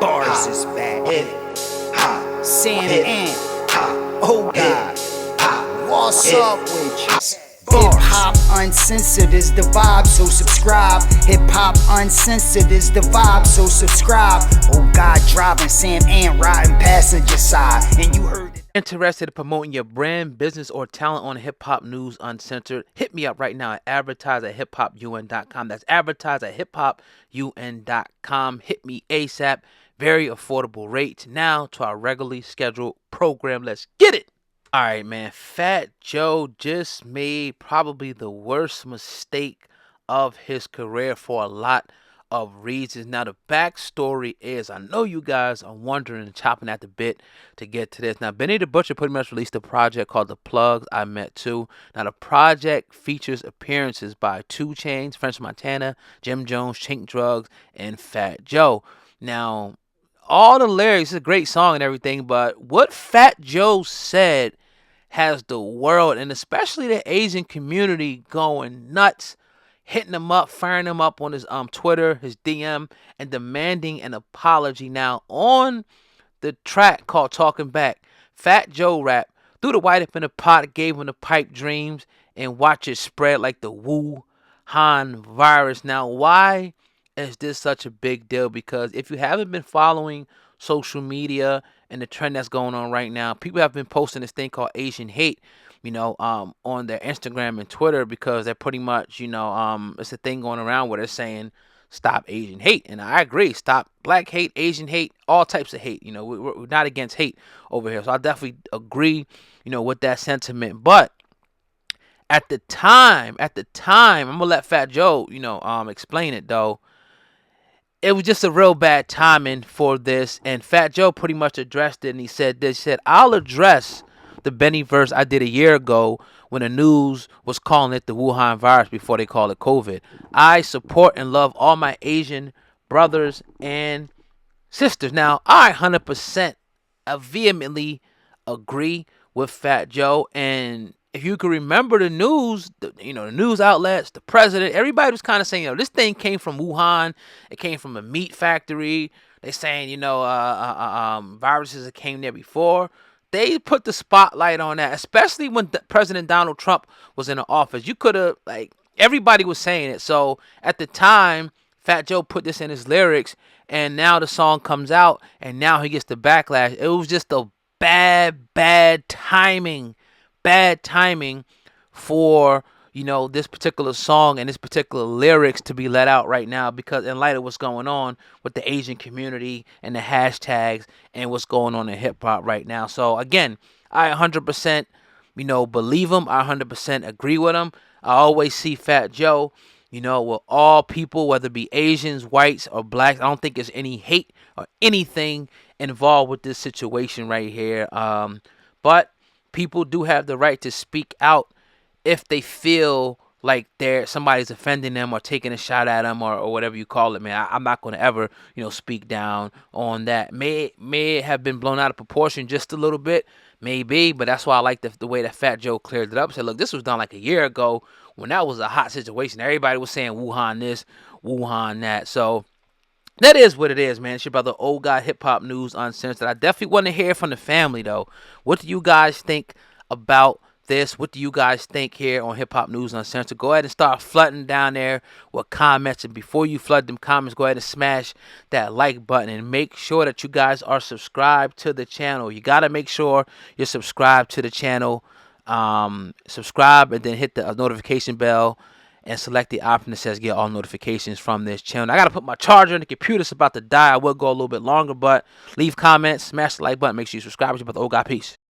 Bars is back. Sam and oh God, what's up with you? Hip Hop Uncensored is the vibe, so subscribe. Hip Hop Uncensored is the vibe, so subscribe. Oh God, driving Sam and riding passenger side, and you heard it. Interested in promoting your brand, business, or talent on Hip Hop News Uncensored? Hit me up right now at advertise@hiphopun.com. That's advertise@hiphopun.com. Hit me ASAP. Very affordable rates. Now to our regularly scheduled program. Let's get it. All right, man. Fat Joe just made probably the worst mistake of his career for a lot of reasons. Now, the backstory is, I know you guys are wondering and chopping at the bit to get to this. Now, Benny the Butcher pretty much released a project called The Plugs I Met Too. Now, the project features appearances by 2 Chainz, French Montana, Jim Jones, Chinx Drugs, and Fat Joe. Now, all the lyrics is a great song and everything, but what Fat Joe said has the world and especially the Asian community going nuts, hitting him up, firing him up on his Twitter, his DM, and demanding an apology. Now, on the track called Talkin Back, Fat Joe rap, threw the white up in the pot, gave him the pipe dreams, and watch it spread like the Wuhan Virus. Now, why is this such a big deal? Because if you haven't been following social media and the trend that's going on right now, people have been posting this thing called Asian hate, on their Instagram and Twitter, because they're pretty much, it's a thing going around where they're saying stop Asian hate. And I agree, stop black hate, Asian hate, all types of hate. We're not against hate over here. So I definitely agree, with that sentiment. But at the time, I'm gonna let Fat Joe, explain it though. It was just a real bad timing for this, and Fat Joe pretty much addressed it, and he said this. He said, I'll address the Benny verse I did a year ago when the news was calling it the Wuhan virus before they called it COVID. I support and love all my Asian brothers and sisters. Now, I 100% vehemently agree with Fat Joe, and if you can remember the news, the news outlets, the president, everybody was kind of saying, this thing came from Wuhan. It came from a meat factory. They saying, viruses that came there before. They put the spotlight on that, especially when President Donald Trump was in the office. You could have, everybody was saying it. So at the time, Fat Joe put this in his lyrics, and now the song comes out, and now he gets the backlash. It was just a bad timing. Bad timing for this particular song and this particular lyrics to be let out right now, because in light of what's going on with the Asian community and the hashtags and what's going on in hip hop right now. So again, I 100% believe him. I 100% agree with him. I always see Fat Joe with all people, whether it be Asians, whites, or blacks. I don't think there's any hate or anything involved with this situation right here. But people do have the right to speak out if they feel like somebody's offending them or taking a shot at them or whatever you call it, man. I'm not going to ever, speak down on that. May have been blown out of proportion just a little bit, maybe, but that's why I like the way that Fat Joe cleared it up. Said, look, this was done like a year ago when that was a hot situation. Everybody was saying Wuhan this, Wuhan that. So that is what it is, man. It's your brother, Old Guy, Hip Hop News Uncensored. I definitely want to hear from the family, though. What do you guys think about this? What do you guys think here on Hip Hop News Uncensored? Go ahead and start flooding down there with comments. And before you flood them comments, go ahead and smash that like button. And make sure that you guys are subscribed to the channel. You got to make sure you're subscribed to the channel. Subscribe and then hit the notification bell and select the option that says get all notifications from this channel. I got to put my charger in the computer. It's about to die. I will go a little bit longer, but leave comments, smash the like button. Make sure you subscribe. It's about the Old Guy. Peace.